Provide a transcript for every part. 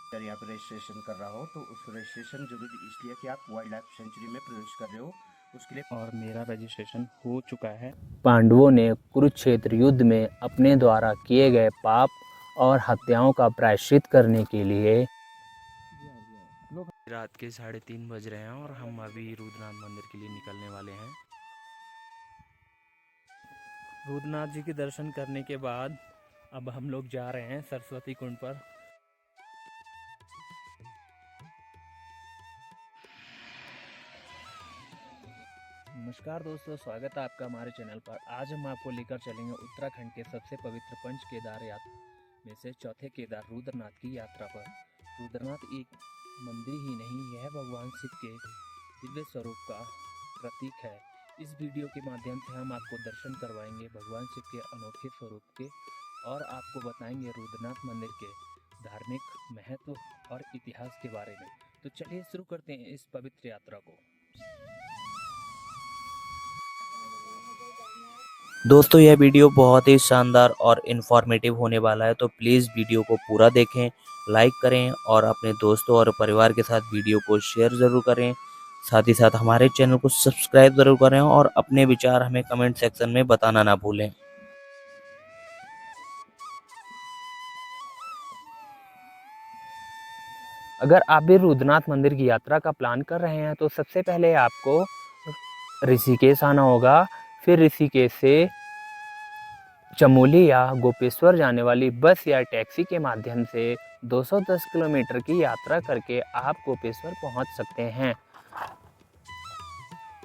अगर यहाँ पे रजिस्ट्रेशन कर रहा हो तो उस रजिस्ट्रेशन जरूरी इसलिए कि आप वाइल्ड लाइफ सेंचुरी में प्रवेश कर रहे हो उसके लिए। और मेरा रजिस्ट्रेशन हो चुका है। पांडवों ने कुरुक्षेत्र युद्ध में अपने द्वारा किए गए पाप और हत्याओं का प्रायश्चित करने के लिए रात के 3:30 बज रहे हैं और हम अभी रुद्रनाथ मंदिर के लिए निकलने वाले हैं। रुद्रनाथ जी के दर्शन करने के बाद अब हम लोग जा रहे हैं सरस्वती कुंड पर। नमस्कार दोस्तों, स्वागत है आपका हमारे चैनल पर। आज हम आपको लेकर चलेंगे उत्तराखंड के सबसे पवित्र पंच केदार यात्रा में से चौथे केदार रुद्रनाथ की यात्रा पर। रुद्रनाथ एक मंदिर ही नहीं, यह भगवान शिव के दिव्य स्वरूप का प्रतीक है। इस वीडियो के माध्यम से हम आपको दर्शन करवाएंगे भगवान शिव के अनोखे स्वरूप के और आपको बताएंगे रुद्रनाथ मंदिर के धार्मिक महत्व और इतिहास के बारे में। तो चलिए शुरू करते हैं इस पवित्र यात्रा को। दोस्तों, यह वीडियो बहुत ही शानदार और इन्फॉर्मेटिव होने वाला है, तो प्लीज़ वीडियो को पूरा देखें, लाइक करें और अपने दोस्तों और परिवार के साथ वीडियो को शेयर ज़रूर करें। साथ ही साथ हमारे चैनल को सब्सक्राइब ज़रूर करें और अपने विचार हमें कमेंट सेक्शन में बताना ना भूलें। अगर आप भी रुद्रनाथ मंदिर की यात्रा का प्लान कर रहे हैं तो सबसे पहले आपको ऋषिकेश आना होगा। फिर ऋषिकेश से चमोली या गोपेश्वर जाने वाली बस या टैक्सी के माध्यम से 210 किलोमीटर की यात्रा करके आप गोपेश्वर पहुंच सकते हैं।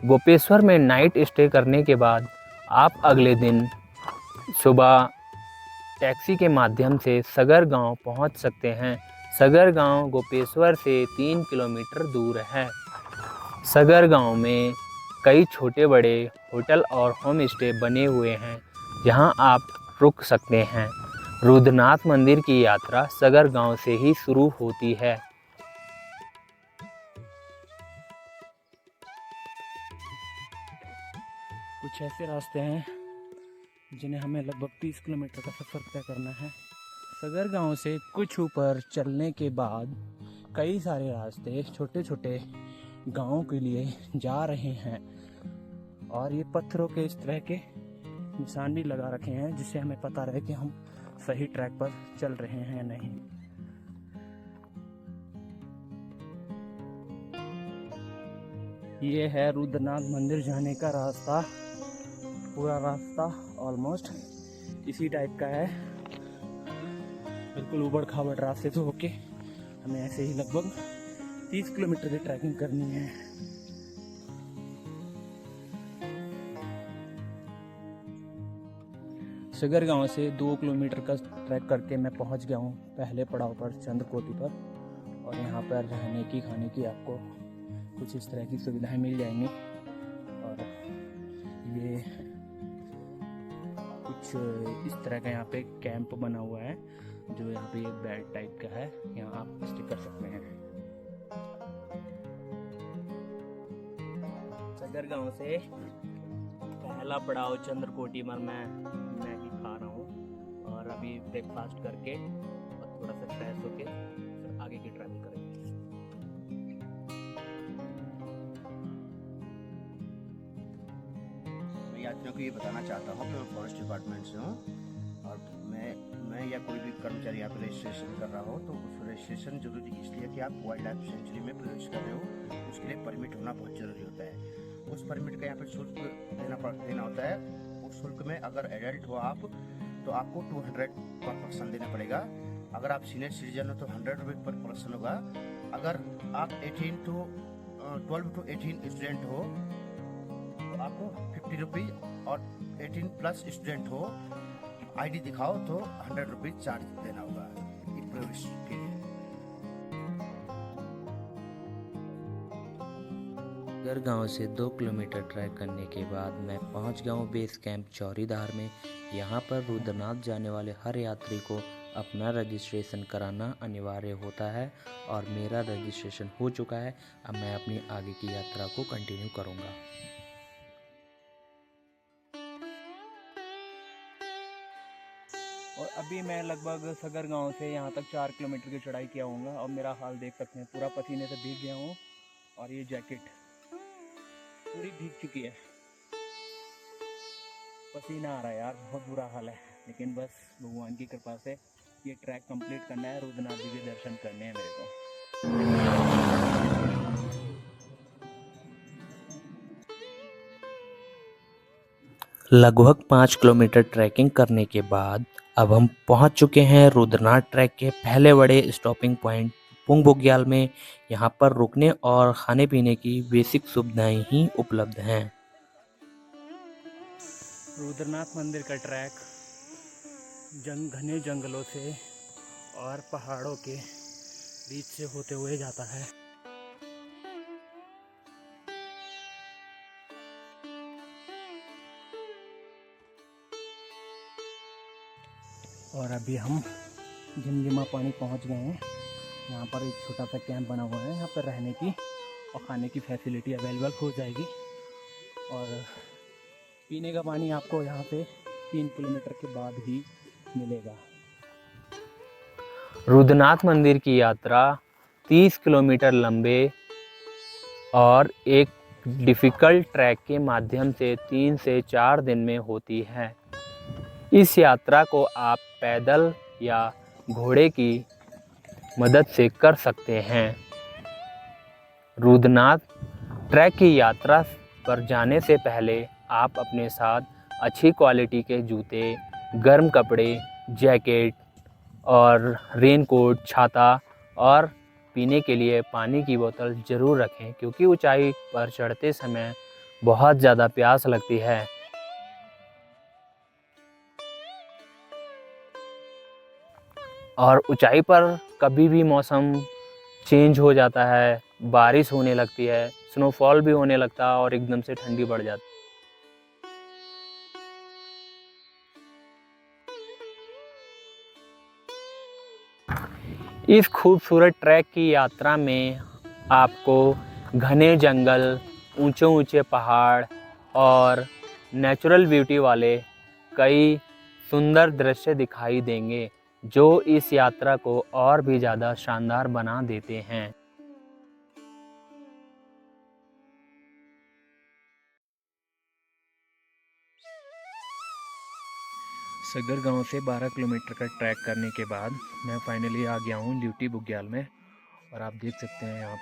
गोपेश्वर में नाइट स्टे करने के बाद आप अगले दिन सुबह टैक्सी के माध्यम से सगर गांव पहुंच सकते हैं। सगर गांव गोपेश्वर से 3 किलोमीटर दूर है। सगर गांव में कई छोटे बड़े होटल और होम स्टे बने हुए हैं जहां आप रुक सकते हैं। रुद्रनाथ मंदिर की यात्रा सगर गांव से ही शुरू होती है। कुछ ऐसे रास्ते हैं जिन्हें हमें लगभग 30 किलोमीटर का सफ़र तय करना है। सगर गांव से कुछ ऊपर चलने के बाद कई सारे रास्ते छोटे छोटे गांवों के लिए जा रहे हैं और ये पत्थरों के इस तरह के निशान भी लगा रखे हैं जिससे हमें पता रहे कि हम सही ट्रैक पर चल रहे हैं या नहीं। ये है रुद्रनाथ मंदिर जाने का रास्ता। पूरा रास्ता ऑलमोस्ट इसी टाइप का है, बिल्कुल ऊबड़ खाबड़ रास्ते से होके हमें ऐसे ही लगभग 30 किलोमीटर की ट्रैकिंग करनी है। सगर गांव से 2 किलोमीटर का ट्रैक करके मैं पहुंच गया हूं पहले पड़ाव पर, चंद्रकोटी पर। और यहां पर रहने की खाने की आपको कुछ इस तरह की सुविधाएं मिल जाएंगी। और ये कुछ इस तरह का यहाँ पे कैंप बना हुआ है जो यहाँ पे एक बेड टाइप का है, यहाँ आप स्टे कर सकते हैं। सगर गांव से पहला पड़ाव चंद्रकोटी पर मैं मैगी खा रहा हूँ और अभी ब्रेकफास्ट करके और थोड़ा सा फ्रेश होके फिर आगे की ट्रैवल करेंगे। मैं यात्रियों को ये बताना चाहता हूँ कि मैं फॉरेस्ट डिपार्टमेंट से हूँ और मैं या कोई भी कर्मचारी यहाँ पे रजिस्ट्रेशन कर रहा हो तो उस रजिस्ट्रेशन जरूरी इसलिए कि आप वाइल्ड लाइफ सेंचुरी में प्रवेश कर रहे हो उसके लिए परमिट होना बहुत जरूरी होता है। उस परमिट का यहाँ पे शुल्क देना होता है। उस शुल्क में अगर एडल्ट हो आप तो आपको 200 पर पर्सन देना पड़ेगा। अगर आप सीनियर सिटीजन हो तो 100 रुपये पर पर्सन होगा। अगर आप 12 to 18 स्टूडेंट हो तो आपको 50 रुपीज़ और 18 प्लस स्टूडेंट हो आईडी दिखाओ तो 100 रुपीज़ चार्ज देना होगा एक प्रवेश के लिए। सगर गांव से 2 किलोमीटर ट्रैक करने के बाद मैं पहुंच गया हूं बेस कैंप चौरीधार में। यहां पर रुद्रनाथ जाने वाले हर यात्री को अपना रजिस्ट्रेशन कराना अनिवार्य होता है और मेरा रजिस्ट्रेशन हो चुका है। अब मैं अपनी आगे की यात्रा को कंटिन्यू करूंगा। और अभी मैं लगभग सगर गांव से यहाँ तक 4 किलोमीटर की चढ़ाई किया हूँगा और मेरा हाल देख सकते हैं, पूरा पसीने से भीग गया हूँ और ये जैकेट पूरी भीग चुकी है, पसीना आ रहा है यार, बहुत बुरा हाल है। लेकिन बस भगवान की कृपा से ये ट्रैक कंप्लीट करना है, रुद्रनाथ जी के दर्शन करने हैं मेरे को। लगभग 5 किलोमीटर ट्रैकिंग करने के बाद अब हम पहुंच चुके हैं रुद्रनाथ ट्रैक के पहले बड़े स्टॉपिंग पॉइंट पुंग बुग्याल में। यहां पर रुकने और खाने पीने की बेसिक सुविधाएं ही उपलब्ध हैं। रुद्रनाथ मंदिर का ट्रैक घने जंगलों से और पहाड़ों के बीच से होते हुए जाता है। और अभी हम झिमझिमा पानी पहुंच गए हैं। यहाँ पर एक छोटा सा कैंप बना हुआ है, यहाँ पर रहने की और खाने की फैसिलिटी अवेलेबल हो जाएगी। और पीने का पानी आपको यहाँ से 3 किलोमीटर के बाद ही मिलेगा। रुद्रनाथ मंदिर की यात्रा 30 किलोमीटर लंबे और एक डिफ़िकल्ट ट्रैक के माध्यम से 3 से 4 दिन में होती है। इस यात्रा को आप पैदल या घोड़े की मदद से कर सकते हैं। रुद्रनाथ ट्रैक की यात्रा पर जाने से पहले आप अपने साथ अच्छी क्वालिटी के जूते, गर्म कपड़े, जैकेट और रेनकोट, छाता और पीने के लिए पानी की बोतल ज़रूर रखें, क्योंकि ऊंचाई पर चढ़ते समय बहुत ज़्यादा प्यास लगती है। और ऊंचाई पर कभी भी मौसम चेंज हो जाता है, बारिश होने लगती है, स्नोफॉल भी होने लगता है और एकदम से ठंडी बढ़ जाती है। इस खूबसूरत ट्रैक की यात्रा में आपको घने जंगल, ऊंचे ऊंचे पहाड़ और नेचुरल ब्यूटी वाले कई सुंदर दृश्य दिखाई देंगे, जो इस यात्रा को और भी ज़्यादा शानदार बना देते हैं। सगर गांव से 12 किलोमीटर का ट्रैक करने के बाद मैं फाइनली आ गया हूं ल्यूटी बुग्याल में। और आप देख सकते हैं यहाँ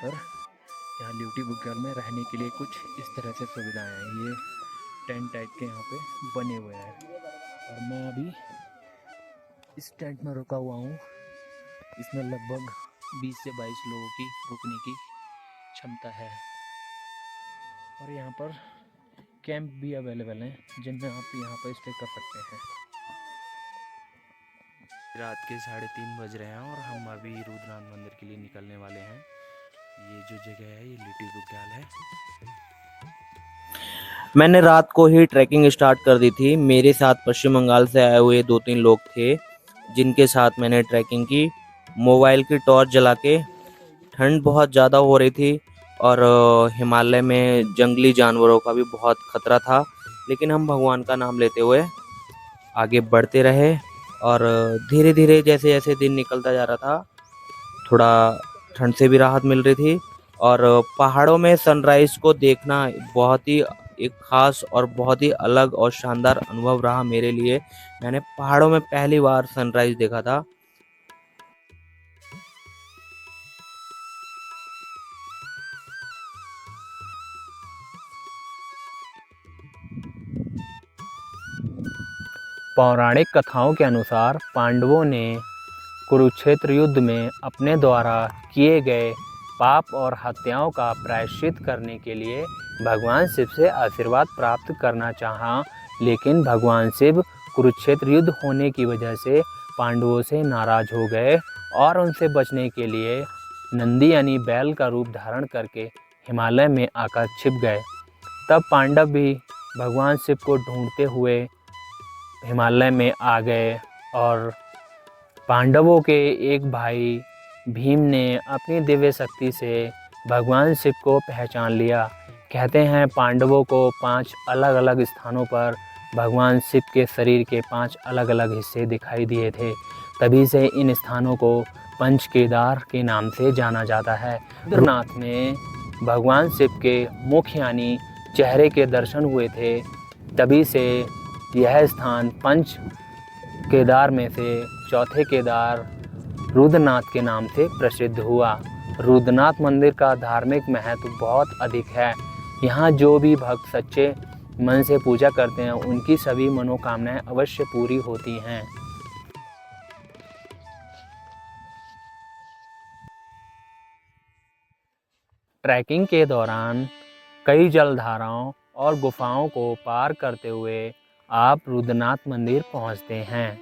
ल्यूटी बुग्याल में रहने के लिए कुछ इस तरह से सुविधाएं हैं। ये टेंट टाइप के यहाँ पे बने हुए हैं और मैं अभी इस टेंट में रुका हुआ हूँ। इसमें लगभग 20 से 22 लोगों की रुकने की क्षमता है और यहाँ पर कैंप भी अवेलेबल हैं, जिनमें आप यहाँ पर स्टे कर सकते हैं। रात के 3:30 बज रहे हैं और हम अभी रुद्रनाथ मंदिर के लिए निकलने वाले हैं। ये जो जगह है ये ल्यूटी बुग्याल है। मैंने रात को ही ट्रैकिंग स्टार्ट कर दी थी। मेरे साथ पश्चिम बंगाल से आए हुए 2-3 लोग थे, जिनके साथ मैंने ट्रैकिंग की। मोबाइल की टॉर्च जला के, ठंड बहुत ज़्यादा हो रही थी और हिमालय में जंगली जानवरों का भी बहुत खतरा था, लेकिन हम भगवान का नाम लेते हुए आगे बढ़ते रहे। और धीरे धीरे जैसे जैसे दिन निकलता जा रहा था, थोड़ा ठंड से भी राहत मिल रही थी। और पहाड़ों में सनराइज़ को देखना बहुत ही एक ख़ास और बहुत ही अलग और शानदार अनुभव रहा मेरे लिए। मैंने पहाड़ों में पहली बार सनराइज़ देखा था। पौराणिक कथाओं के अनुसार पांडवों ने कुरुक्षेत्र युद्ध में अपने द्वारा किए गए पाप और हत्याओं का प्रायश्चित करने के लिए भगवान शिव से आशीर्वाद प्राप्त करना चाहा, लेकिन भगवान शिव कुरुक्षेत्र युद्ध होने की वजह से पांडवों से नाराज हो गए और उनसे बचने के लिए नंदी यानी बैल का रूप धारण करके हिमालय में आकर छिप गए। तब पांडव भी भगवान शिव को ढूंढते हुए हिमालय में आ गए और पांडवों के एक भाई भीम ने अपनी दिव्य शक्ति से भगवान शिव को पहचान लिया। कहते हैं पांडवों को 5 अलग अलग स्थानों पर भगवान शिव के शरीर के 5 अलग अलग हिस्से दिखाई दिए थे। तभी से इन स्थानों को पंच केदार के नाम से जाना जाता है। रुद्रनाथ में भगवान शिव के मुख यानी चेहरे के दर्शन हुए थे। तभी से यह स्थान पंच केदार में से चौथे केदार रुद्रनाथ के नाम से प्रसिद्ध हुआ। रुद्रनाथ मंदिर का धार्मिक महत्व बहुत अधिक है। यहाँ जो भी भक्त सच्चे मन से पूजा करते हैं उनकी सभी मनोकामनाएं अवश्य पूरी होती हैं। ट्रैकिंग के दौरान कई जलधाराओं और गुफाओं को पार करते हुए आप रुद्रनाथ मंदिर पहुंचते हैं।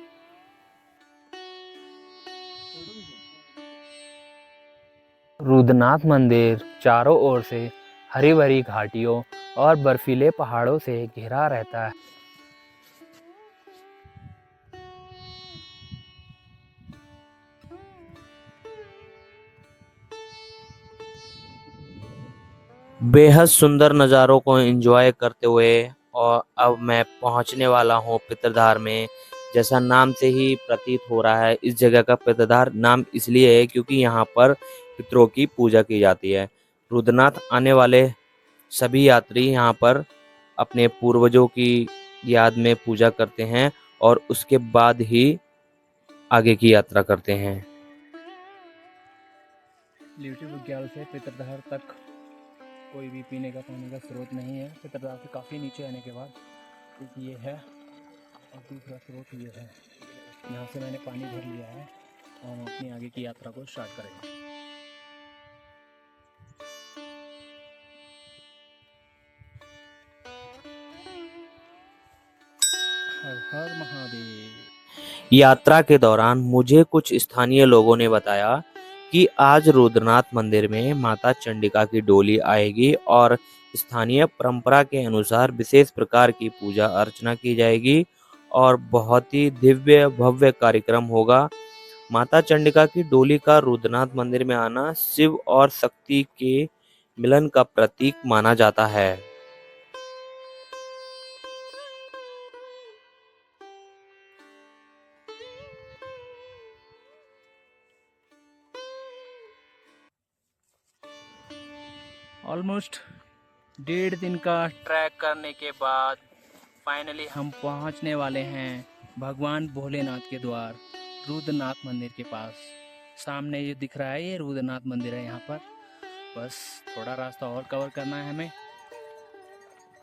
रुद्रनाथ मंदिर चारों ओर से हरी भरी घाटियों और बर्फीले पहाड़ों से घिरा रहता है। बेहद सुंदर नज़ारों को एंजॉय करते हुए और अब मैं पहुंचने वाला हूं पितरधार में। जैसा नाम से ही प्रतीत हो रहा है, इस जगह का पितरधार नाम इसलिए है क्योंकि यहाँ पर पितरों की पूजा की जाती है। रुद्रनाथ आने वाले सभी यात्री यहाँ पर अपने पूर्वजों की याद में पूजा करते हैं और उसके बाद ही आगे की यात्रा करते हैं। लिवटी बुग्याल से पितरधार तक कोई भी पीने का पानी का स्रोत नहीं है। पितरधार से काफ़ी नीचे आने के बाद एक ये है और दूसरा स्रोत ये है। यहाँ से मैंने पानी भर लिया है और हम अपनी आगे की यात्रा को स्टार्ट करेंगे। हर हर महादेव। यात्रा के दौरान मुझे कुछ स्थानीय लोगों ने बताया कि आज रुद्रनाथ मंदिर में माता चंडिका की डोली आएगी और स्थानीय परंपरा के अनुसार विशेष प्रकार की पूजा अर्चना की जाएगी और बहुत ही दिव्य भव्य कार्यक्रम होगा। माता चंडिका की डोली का रुद्रनाथ मंदिर में आना शिव और शक्ति के मिलन का प्रतीक माना जाता है। ऑलमोस्ट 1.5 दिन का ट्रैक करने के बाद फाइनली हम पहुंचने वाले हैं भगवान भोलेनाथ के द्वार रुद्रनाथ मंदिर के पास। सामने ये दिख रहा है, ये रुद्रनाथ मंदिर है। यहाँ पर बस थोड़ा रास्ता और कवर करना है हमें,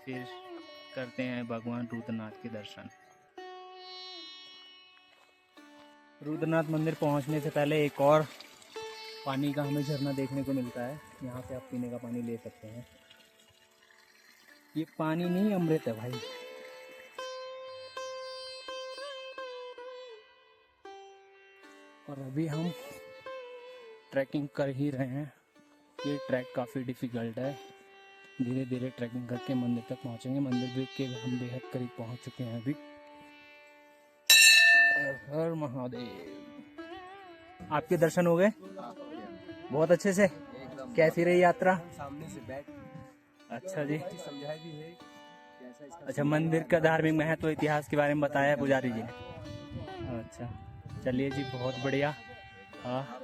फिर करते हैं भगवान रुद्रनाथ के दर्शन। रुद्रनाथ मंदिर पहुंचने से पहले एक और पानी का हमें झरना देखने को मिलता है। यहाँ से आप पीने का पानी ले सकते हैं। ये पानी नहीं अमृत है भाई। और अभी हम ट्रैकिंग कर ही रहे हैं। ये ट्रैक काफ़ी डिफ़िकल्ट है। धीरे धीरे ट्रैकिंग करके मंदिर तक पहुँचेंगे। मंदिर के हम बेहद करीब पहुँच चुके हैं अभी। हर हर महादेव। आपके दर्शन हो गए बहुत अच्छे से? कैसी रही यात्रा? सामने से बैठ अच्छा जी। समझाया भी है कैसा इसका। अच्छा, मंदिर का धार्मिक महत्व इतिहास के बारे में बताया पुजारी जी ने। अच्छा चलिए जी, बहुत बढ़िया। हाँ,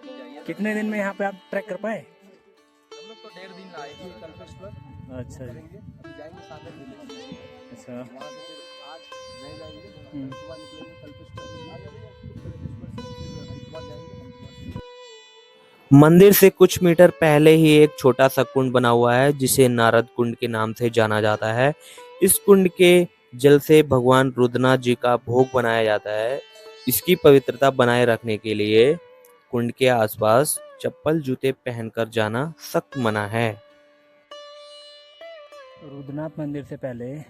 कितने दिन में यहाँ पे आप ट्रैक कर पाए? हम लोग तो 1.5 दिन आए थे कल्पेश्वर। अच्छा जी। अभी जाएंगे सागर जिले। अच्छा। वहाँ से फिर आज नहीं जाएंगे, सुबह निकलेंगे कल्पेश्वर से, कल्पेश्वर से फिर हरिद्वार जाएंगे। मंदिर से कुछ मीटर पहले ही एक छोटा सा कुंड बना हुआ है जिसे नारद कुंड के नाम से जाना जाता है। इस कुंड के जल से भगवान रुद्रनाथ जी का भोग बनाया जाता है। इसकी पवित्रता बनाए रखने के लिए कुंड के आसपास चप्पल जूते पहनकर जाना सख्त मना है। रुद्रनाथ मंदिर से पहले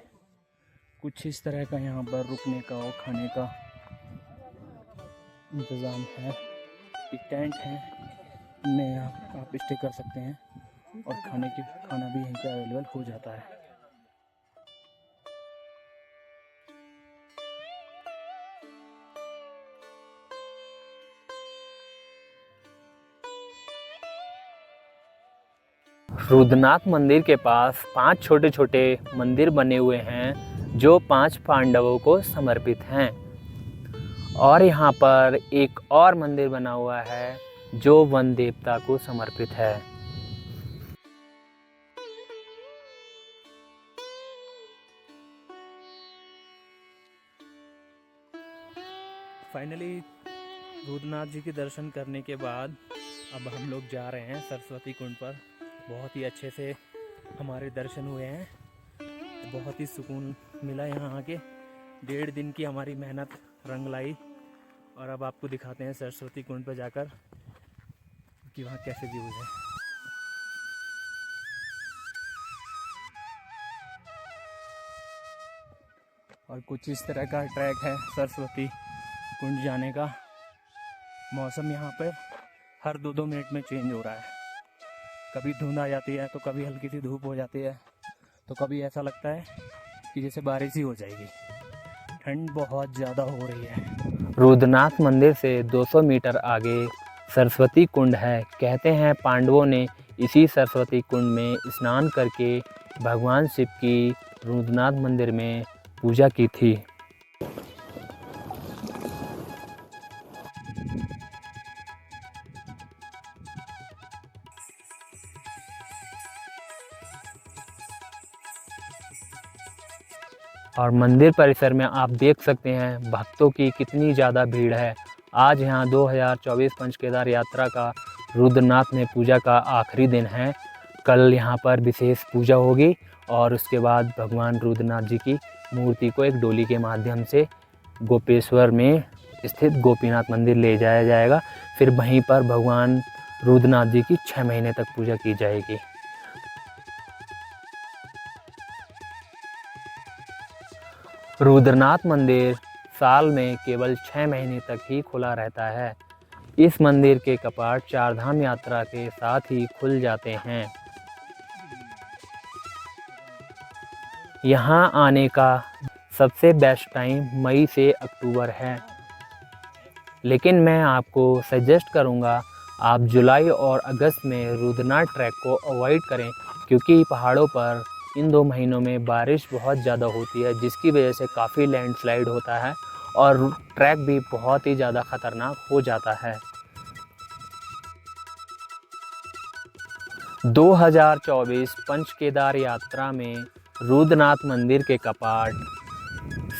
कुछ इस तरह का यहाँ पर रुकने का और खाने का इंतज़ाम है। एक टेंट है, में आप स्टे कर सकते हैं और खाना भी यहीं पे अवेलेबल हो जाता है। रुद्रनाथ मंदिर के पास 5 छोटे छोटे मंदिर बने हुए हैं जो 5 पांडवों को समर्पित हैं। और यहाँ पर एक और मंदिर बना हुआ है जो वन देवता को समर्पित है। फाइनली रुद्रनाथ जी के दर्शन करने के बाद अब हम लोग जा रहे हैं सरस्वती कुंड पर। बहुत ही अच्छे से हमारे दर्शन हुए हैं, बहुत ही सुकून मिला यहाँ आके। 1.5 दिन की हमारी मेहनत रंग लाई। और अब आपको दिखाते हैं सरस्वती कुंड पर जाकर कि वहाँ कैसे व्यूज़ है। और कुछ इस तरह का ट्रैक है सरस्वती कुंड जाने का। मौसम यहाँ पर हर 2-2 मिनट में चेंज हो रहा है। कभी धुंध आ जाती है तो कभी हल्की सी धूप हो जाती है, तो कभी ऐसा लगता है कि जैसे बारिश ही हो जाएगी। ठंड बहुत ज़्यादा हो रही है। रुद्रनाथ मंदिर से 200 मीटर आगे सरस्वती कुंड है। कहते हैं पांडवों ने इसी सरस्वती कुंड में स्नान करके भगवान शिव की रुद्रनाथ मंदिर में पूजा की थी। और मंदिर परिसर में आप देख सकते हैं भक्तों की कितनी ज़्यादा भीड़ है। आज यहाँ 2024 पंचकेदार यात्रा का रुद्रनाथ में पूजा का आखिरी दिन है। कल यहाँ पर विशेष पूजा होगी और उसके बाद भगवान रुद्रनाथ जी की मूर्ति को एक डोली के माध्यम से गोपेश्वर में स्थित गोपीनाथ मंदिर ले जाया जाएगा। फिर वहीं पर भगवान रुद्रनाथ जी की 6 महीने तक पूजा की जाएगी। रुद्रनाथ मंदिर साल में केवल 6 महीने तक ही खुला रहता है। इस मंदिर के कपाट 4 धाम यात्रा के साथ ही खुल जाते हैं। यहाँ आने का सबसे बेस्ट टाइम मई से अक्टूबर है, लेकिन मैं आपको सजेस्ट करूँगा आप जुलाई और अगस्त में रुद्रनाथ ट्रैक को अवॉइड करें, क्योंकि पहाड़ों पर इन 2 महीनों में बारिश बहुत ज़्यादा होती है, जिसकी वजह से काफ़ी लैंडस्लाइड होता है और ट्रैक भी बहुत ही ज़्यादा ख़तरनाक हो जाता है। 2024 पंचकेदार यात्रा में रुद्रनाथ मंदिर के कपाट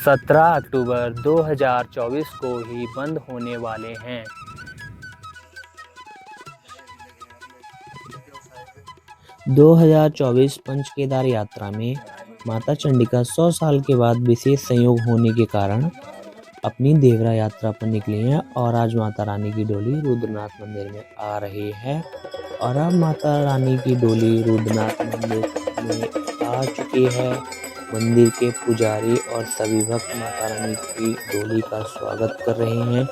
17 अक्टूबर 2024 को ही बंद होने वाले हैं। – 2024 पंचकेदार यात्रा में माता चंडिका 100 साल के बाद विशेष संयोग होने के कारण अपनी देवरा यात्रा पर निकली हैं और आज माता रानी की डोली रुद्रनाथ मंदिर में आ रही है। और अब माता रानी की डोली रुद्रनाथ मंदिर में आ चुकी है। मंदिर के पुजारी और सभी भक्त माता रानी की डोली का स्वागत कर रहे हैं।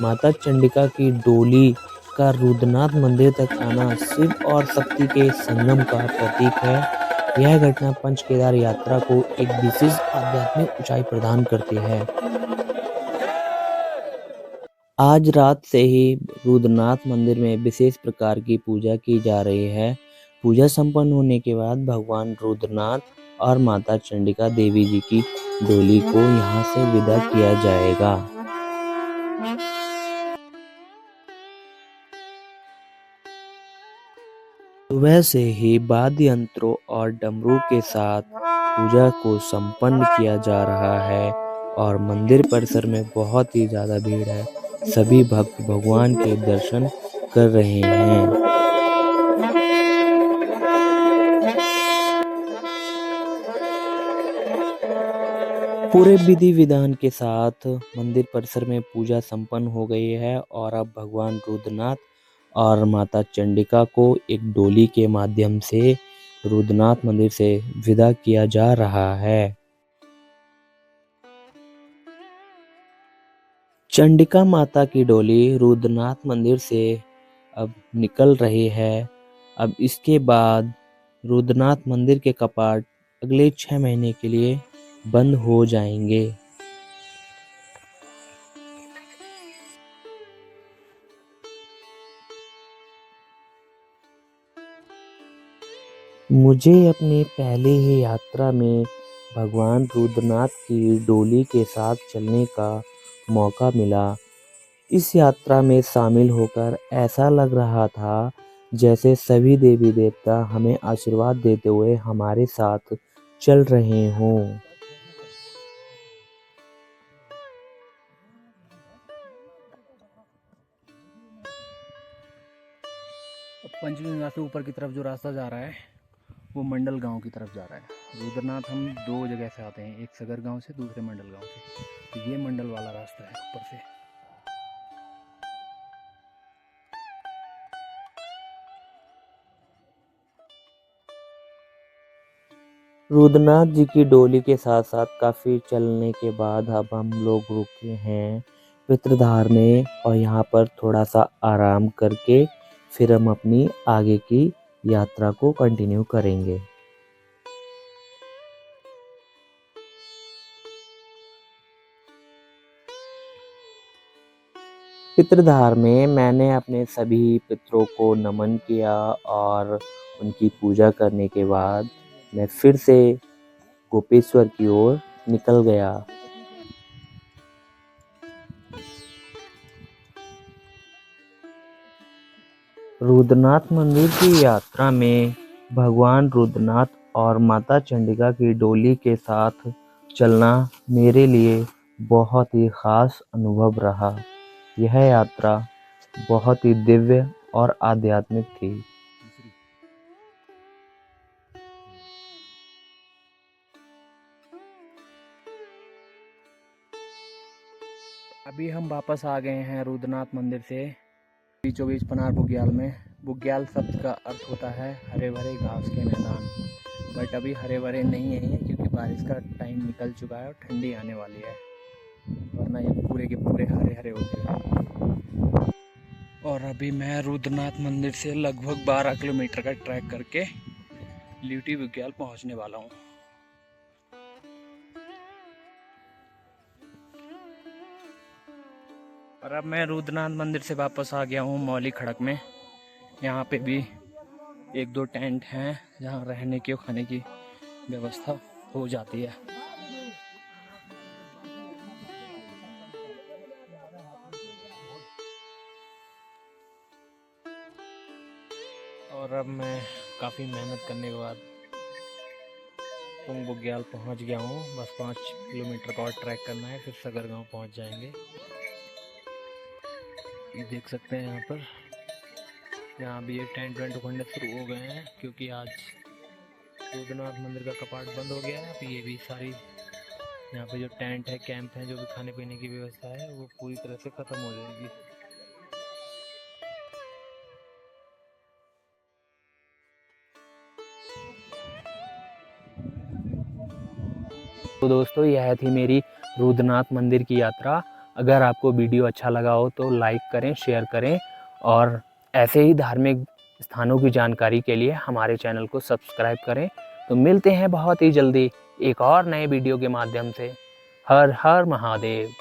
माता चंडिका की डोली का रुद्रनाथ मंदिर तक आना शिव और शक्ति के संगम का प्रतीक है। यह घटना पंचकेदार यात्रा को एक विशेष आध्यात्मिक ऊंचाई प्रदान करती है। आज रात से ही रुद्रनाथ मंदिर में विशेष प्रकार की पूजा की जा रही है। पूजा संपन्न होने के बाद भगवान रुद्रनाथ और माता चंडिका देवी जी की डोली को यहाँ से विदा किया जाएगा। सुबह से ही वाद्य यंत्रों और डमरू के साथ पूजा को संपन्न किया जा रहा है और मंदिर परिसर में बहुत ही ज़्यादा भीड़ है। सभी भक्त भगवान के दर्शन कर रहे हैं। पूरे विधि विधान के साथ मंदिर परिसर में पूजा संपन्न हो गई है और अब भगवान रुद्रनाथ और माता चंडिका को एक डोली के माध्यम से रुद्रनाथ मंदिर से विदा किया जा रहा है। चंडिका माता की डोली रुद्रनाथ मंदिर से अब निकल रही है। अब इसके बाद रुद्रनाथ मंदिर के कपाट अगले 6 महीने के लिए बंद हो जाएंगे। मुझे अपनी पहले ही यात्रा में भगवान रुद्रनाथ की डोली के साथ चलने का मौका मिला। इस यात्रा में शामिल होकर ऐसा लग रहा था जैसे सभी देवी देवता हमें आशीर्वाद देते हुए हमारे साथ चल रहे हों। पंचगंगा से ऊपर की तरफ जो रास्ता जा रहा है वो मंडल गांव की तरफ जा रहा है। रुद्रनाथ हम दो जगह से आते हैं, एक सगर गांव से, दूसरे मंडल गांव से। तो ये मंडल वाला रास्ता है ऊपर से। रुद्रनाथ जी की डोली के साथ साथ काफ़ी चलने के बाद अब हम लोग रुके हैं पितृधार में, और यहाँ पर थोड़ा सा आराम करके फिर हम अपनी आगे की यात्रा को कंटिन्यू करेंगे। पितृधार में मैंने अपने सभी पितरों को नमन किया और उनकी पूजा करने के बाद मैं फिर से गोपेश्वर की ओर निकल गया। रुद्रनाथ मंदिर की यात्रा में भगवान रुद्रनाथ और माता चंडिका की डोली के साथ चलना मेरे लिए बहुत ही खास अनुभव रहा। यह यात्रा बहुत ही दिव्य और आध्यात्मिक थी। अभी हम वापस आ गए हैं रुद्रनाथ मंदिर से। बीचों बीच पनार बुग्याल में। बुग्याल शब्द का अर्थ होता है हरे भरे घास के मैदान, बट अभी हरे भरे नहीं है क्योंकि बारिश का टाइम निकल चुका है और ठंडी आने वाली है, वरना ये पूरे के पूरे हरे हरे होते हैं। और अभी मैं रुद्रनाथ मंदिर से लगभग 12 किलोमीटर का ट्रैक करके ल्यूटी बुग्याल पहुंचने वाला हूँ। और अब मैं रुद्रनाथ मंदिर से वापस आ गया हूँ मौली खड़क में। यहाँ पे भी एक दो टेंट हैं जहाँ रहने की और खाने की व्यवस्था हो जाती है। और अब मैं काफ़ी मेहनत करने के बाद पुंग बुग्याल पहुँच गया हूँ। बस 5 किलोमीटर का और ट्रैक करना है, फिर सगर गाँव पहुँच जाएंगे। ये देख सकते हैं यहाँ पर, यहाँ भी ये टेंट वेंट उखड़ने शुरू हो गए हैं क्योंकि आज रुद्रनाथ मंदिर का कपाट बंद हो गया है। अब ये भी सारी यहाँ पे जो टेंट है, कैंप है, जो भी खाने पीने की व्यवस्था है वो पूरी तरह से ख़त्म हो जाएगी। तो दोस्तों, यह थी मेरी रुद्रनाथ मंदिर की यात्रा। अगर आपको वीडियो अच्छा लगा हो तो लाइक करें, शेयर करें, और ऐसे ही धार्मिक स्थानों की जानकारी के लिए हमारे चैनल को सब्सक्राइब करें। तो मिलते हैं बहुत ही जल्दी एक और नए वीडियो के माध्यम से। हर हर महादेव।